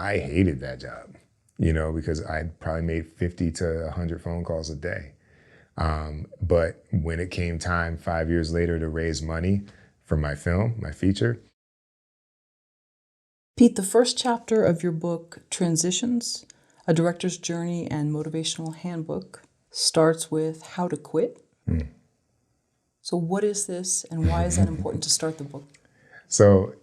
I hated that job, because I probably made 50 to 100 phone calls a day. But when it came time 5 years later to raise money for my film, my feature. Pete, the first chapter of your book, Transitions, A Director's Journey and Motivational Handbook, starts with how to quit. So what is this, and why is that important to start the book? So,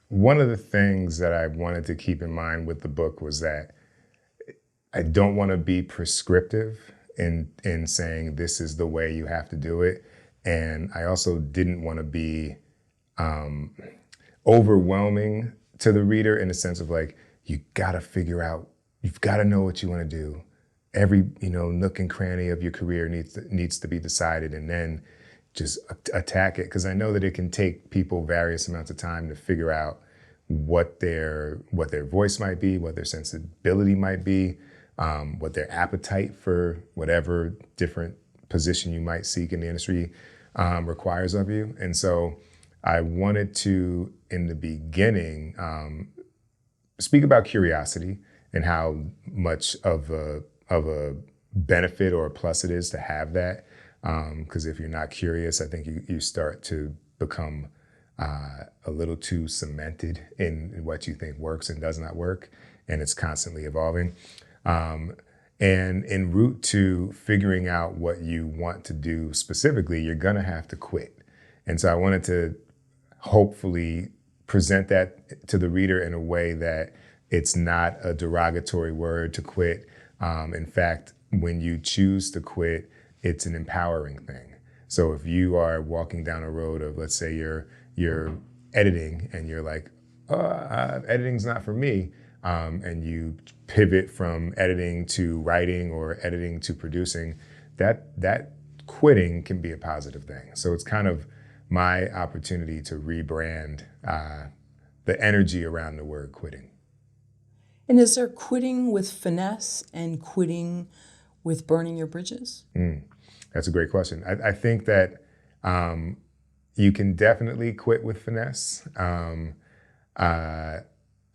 one of the things that I wanted to keep in mind with the book was that I don't want to be prescriptive in saying this is the way you have to do it. And I also didn't want to be overwhelming to the reader in the sense of like, you got to figure out, you've got to know what you want to do. Every, nook and cranny of your career needs to be decided, and then just attack it. Because I know that it can take people various amounts of time to figure out what their voice might be, what their sensibility might be, what their appetite for whatever different position you might seek in the industry requires of you. And so I wanted to, in the beginning, speak about curiosity and how much of a benefit or a plus it is to have that. Because if you're not curious, I think you start to become a little too cemented in what you think works and does not work, and it's constantly evolving. And en route to figuring out what you want to do specifically, you're gonna have to quit. And so I wanted to hopefully present that to the reader in a way that it's not a derogatory word to quit. In fact, when you choose to quit, it's an empowering thing. So if you are walking down a road of, let's say you're editing and you're like, editing's not for me, and you pivot from editing to writing or editing to producing, that quitting can be a positive thing. So it's kind of my opportunity to rebrand the energy around the word quitting. And is there quitting with finesse and quitting with burning your bridges? That's a great question. I think that you can definitely quit with finesse.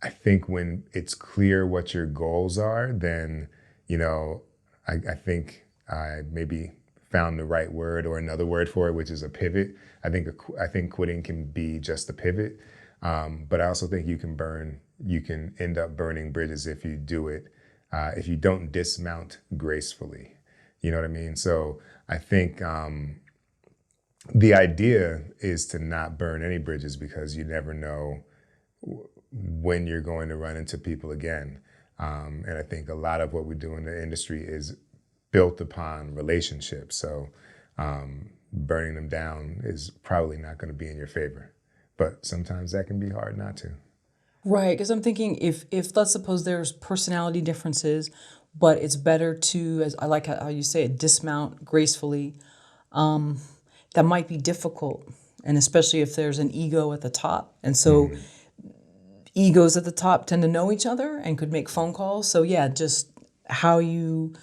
I think when it's clear what your goals are, then, I think I maybe found the right word or another word for it, which is a pivot. I think quitting can be just a pivot. But I also think you can end up burning bridges if you do it, if you don't dismount gracefully. You know what I mean? So I think the idea is to not burn any bridges because you never know when you're going to run into people again. And I think a lot of what we do in the industry is built upon relationships. So burning them down is probably not going to be in your favor. But sometimes that can be hard not to. Right, because I'm thinking if let's suppose there's personality differences, but it's better to, as I like how you say it, dismount gracefully, that might be difficult. And especially if there's an ego at the top. And so egos at the top tend to know each other and could make phone calls. So yeah, just how you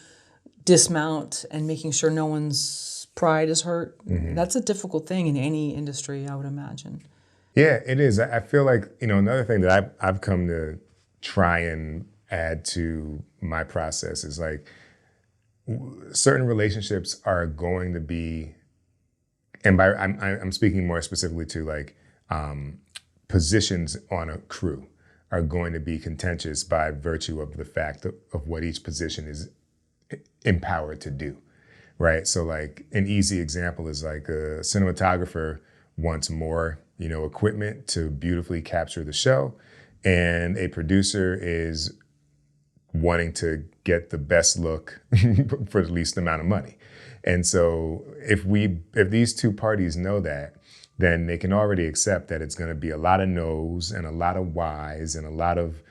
dismount and making sure no one's pride is hurt, that's a difficult thing in any industry, I would imagine. Yeah, it is. I feel like, another thing that I've come to try and add to my process is like certain relationships are going to be, and by I'm speaking more specifically to like positions on a crew are going to be contentious by virtue of the fact of what each position is empowered to do, right? So like an easy example is like a cinematographer wants more equipment to beautifully capture the show, and a producer is wanting to get the best look for the least amount of money. And so if these two parties know that, then they can already accept that it's going to be a lot of no's and a lot of why's and a lot of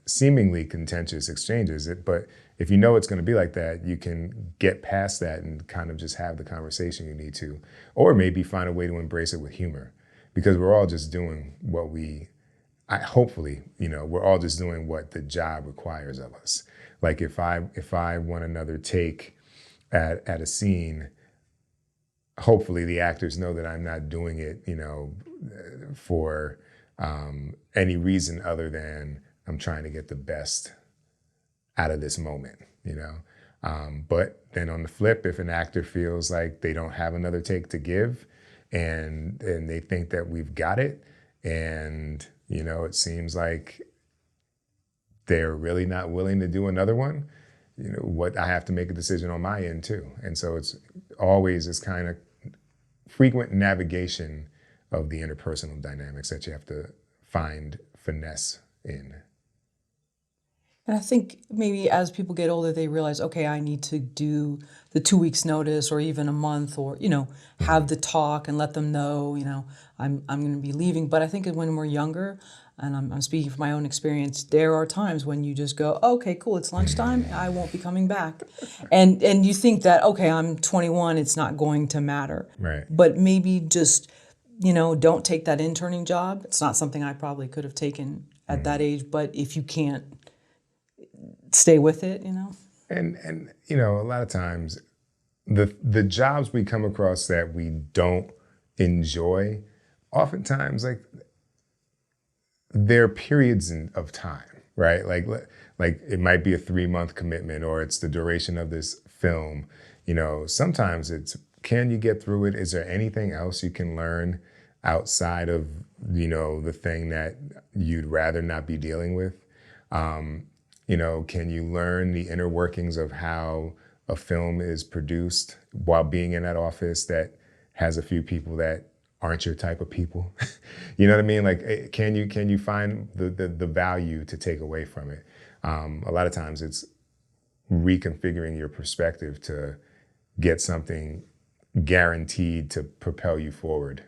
seemingly contentious exchanges. But if you know it's going to be like that, you can get past that and kind of just have the conversation you need to, or maybe find a way to embrace it with humor, because we're all just doing what hopefully, we're all just doing what the job requires of us. Like if I want another take at a scene, hopefully the actors know that I'm not doing it, for any reason other than I'm trying to get the best out of this moment, you know? But then on the flip, if an actor feels like they don't have another take to give and they think that we've got it, and, you know, it seems like they're really not willing to do another one, you know, what I have to make a decision on my end too. And so it's always this kind of frequent navigation of the interpersonal dynamics that you have to find finesse in. And I think maybe as people get older, they realize, okay, I need to do the 2 weeks notice or even a month, or, you know, have the talk and let them know, you know, I'm going to be leaving. But I think when we're younger, and I'm speaking from my own experience, there are times when you just go, okay, cool, it's lunchtime, I won't be coming back. And you think that, okay, I'm 21, it's not going to matter. Right. But maybe just, you know, don't take that interning job. It's not something I probably could have taken at that age, but if you can't, stay with it, you know? And you know, a lot of times the jobs we come across that we don't enjoy, oftentimes like there are periods of time, right? Like it might be a 3-month commitment, or it's the duration of this film. You know, sometimes it's, can you get through it? Is there anything else you can learn outside of, you know, the thing that you'd rather not be dealing with? You know, can you learn the inner workings of how a film is produced while being in that office that has a few people that aren't your type of people? You know what I mean? Like, can you find the value to take away from it? A lot of times it's reconfiguring your perspective to get something guaranteed to propel you forward.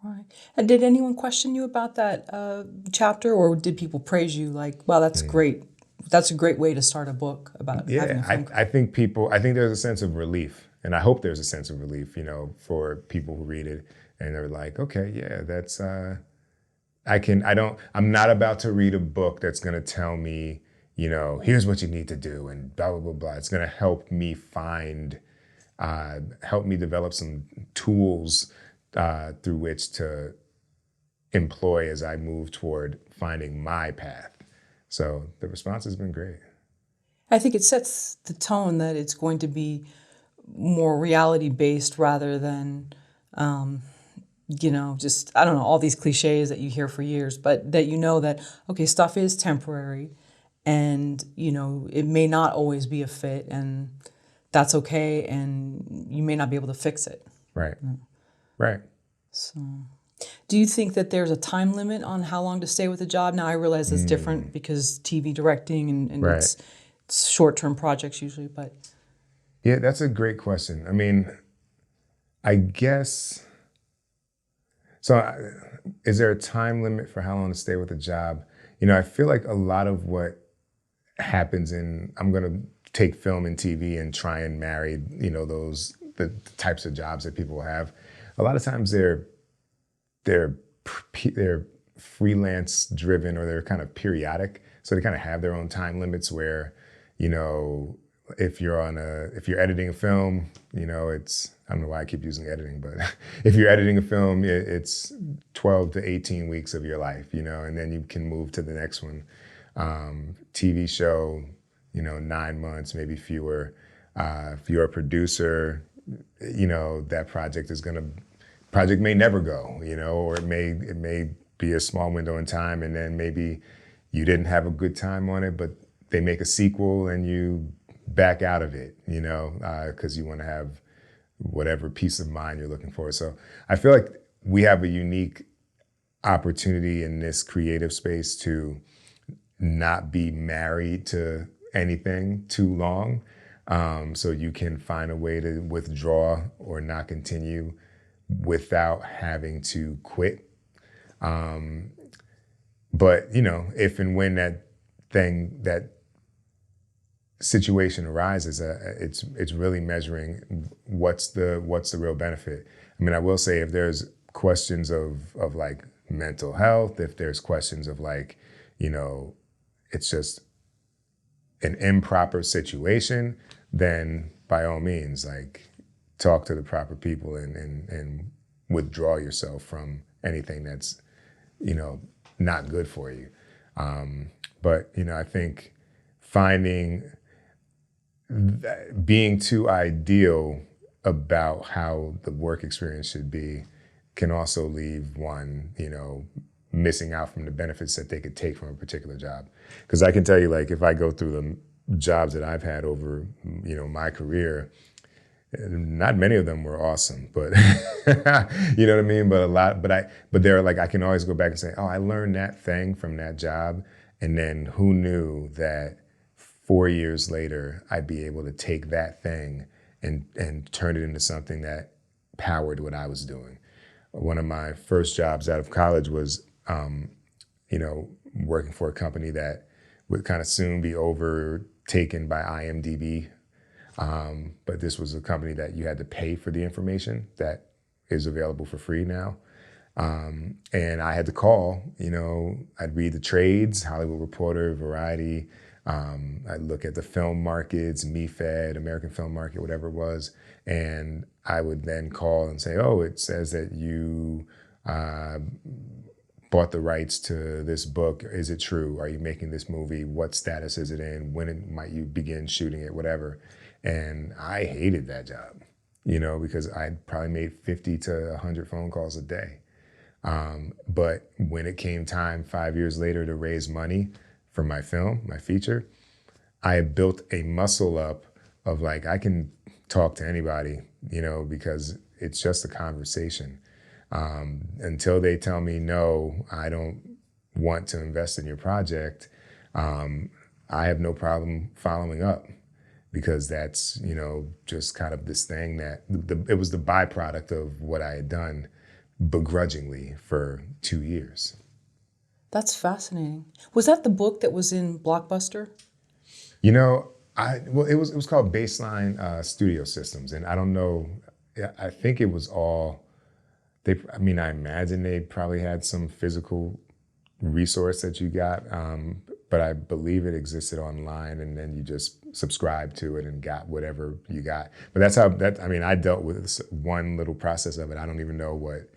Right. And did anyone question you about that chapter, or did people praise you like, wow, that's great. That's a great way to start a book about having a film. I think there's a sense of relief, and I hope there's a sense of relief, you know, for people who read it and they're like, okay, yeah, that's, I'm not about to read a book that's going to tell me, you know, here's what you need to do and blah, blah, blah, blah. It's going to help me help me develop some tools through which to employ as I move toward finding my path. So the response has been great. I think it sets the tone that it's going to be more reality-based rather than, you know, just, I don't know, all these cliches that you hear for years, but that you know that, okay, stuff is temporary and, you know, it may not always be a fit, and that's okay, and you may not be able to fix it. Right. Right. So, do you think that there's a time limit on how long to stay with a job? Now, I realize it's different because TV directing and Right. it's short-term projects usually, but. Yeah, that's a great question. I mean, I guess, so is there a time limit for how long to stay with a job? You know, I feel like a lot of what happens I'm going to take film and TV and try and marry, you know, the types of jobs that people have. A lot of times they're freelance driven, or they're kind of periodic. So they kind of have their own time limits where, you know, if you're editing a film, you know, I don't know why I keep using editing, but if you're editing a film, it's 12 to 18 weeks of your life, you know, and then you can move to the next one. TV show, you know, 9 months, maybe fewer. If you're a producer, you know, that project may never go, you know, or it may be a small window in time, and then maybe you didn't have a good time on it, but they make a sequel and you back out of it, you know, because you want to have whatever peace of mind you're looking for. So I feel like we have a unique opportunity in this creative space to not be married to anything too long. So you can find a way to withdraw or not continue without having to quit. But, you know, if and when that situation arises, it's really measuring what's the real benefit. I mean, I will say, if there's questions of like mental health, if there's questions of like, you know, it's just an improper situation, then by all means, like, talk to the proper people and withdraw yourself from anything that's not good for you. But I think being too ideal about how the work experience should be can also leave one, missing out from the benefits that they could take from a particular job. Because I can tell you, like, if I go through the jobs that I've had over, my career, not many of them were awesome, but you know what I mean? But they're like, I can always go back and say, oh, I learned that thing from that job. And then who knew that 4 years later, I'd be able to take that thing and turn it into something that powered what I was doing. One of my first jobs out of college was, working for a company that would kind of soon be overtaken by IMDb. But this was a company that you had to pay for the information that is available for free now. And I had to call, I'd read the trades, Hollywood Reporter, Variety. I'd look at the film markets, MeFed, American Film Market, whatever it was. And I would then call and say, oh, it says that you bought the rights to this book. Is it true? Are you making this movie? What status is it in? When might you begin shooting it? Whatever. And I hated that job, because I probably made 50 to 100 phone calls a day. But when it came time 5 years later to raise money for my film, my feature, I had built a muscle up of like, I can talk to anybody, because it's just a conversation. Until they tell me, no, I don't want to invest in your project, I have no problem following up. Because that's, just kind of this thing that it was the byproduct of what I had done begrudgingly for 2 years. That's fascinating. Was that the book that was in Blockbuster? It was called Baseline Studio Systems, and I don't know. I think it was all. I imagine they probably had some physical resource that you got, but I believe it existed online, and then you just subscribed to it and got whatever you got. But that's how I dealt with one little process of it. I don't even know what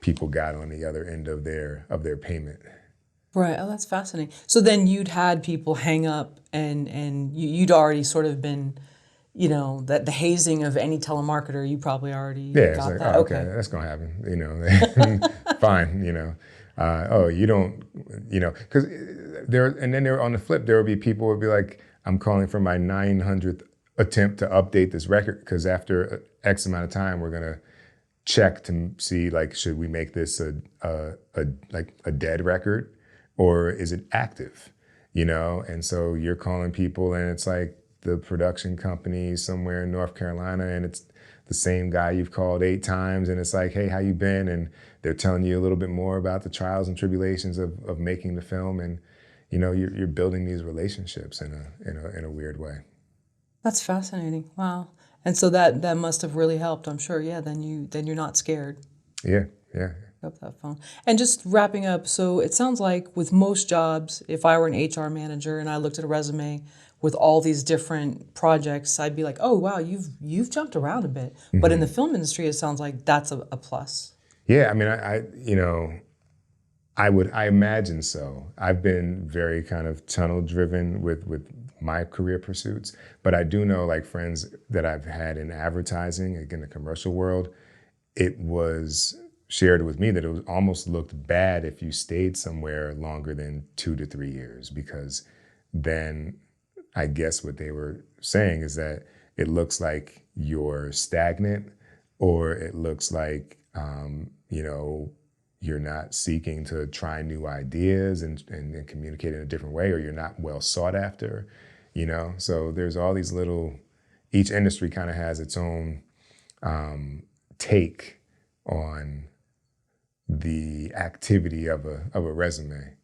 people got on the other end of their payment. Right. Oh, that's fascinating. So then you'd had people hang up, and you'd already sort of been, that the hazing of any telemarketer, you probably already got it's like, that. oh, okay, that's gonna happen. Fine. You don't, because and then on the flip, there would be people who would be like, I'm calling for my 900th attempt to update this record because after X amount of time, we're gonna check to see, like, should we make this a dead record or is it active? And so you're calling people and it's like the production company somewhere in North Carolina and it's the same guy you've called 8 times and it's like, hey, how you been? And they're telling you a little bit more about the trials and tribulations of making the film, and you're building these relationships in a weird way. That's fascinating. Wow. And so that must have really helped, I'm sure. Yeah, then you're not scared. Yeah. Up that phone. And just wrapping up, so it sounds like with most jobs, if I were an HR manager and I looked at a resume with all these different projects, I'd be like, oh wow, you've jumped around a bit. Mm-hmm. But in the film industry, it sounds like that's a plus. Yeah, I imagine so. I've been very kind of tunnel driven with my career pursuits, but I do know, like, friends that I've had in advertising, again, the commercial world, it was shared with me that it was almost looked bad if you stayed somewhere longer than 2 to 3 years, because then I guess what they were saying is that it looks like you're stagnant, or it looks like, you're not seeking to try new ideas and communicate in a different way, or you're not well sought after, So there's all these each industry kind of has its own take on the activity of a resume.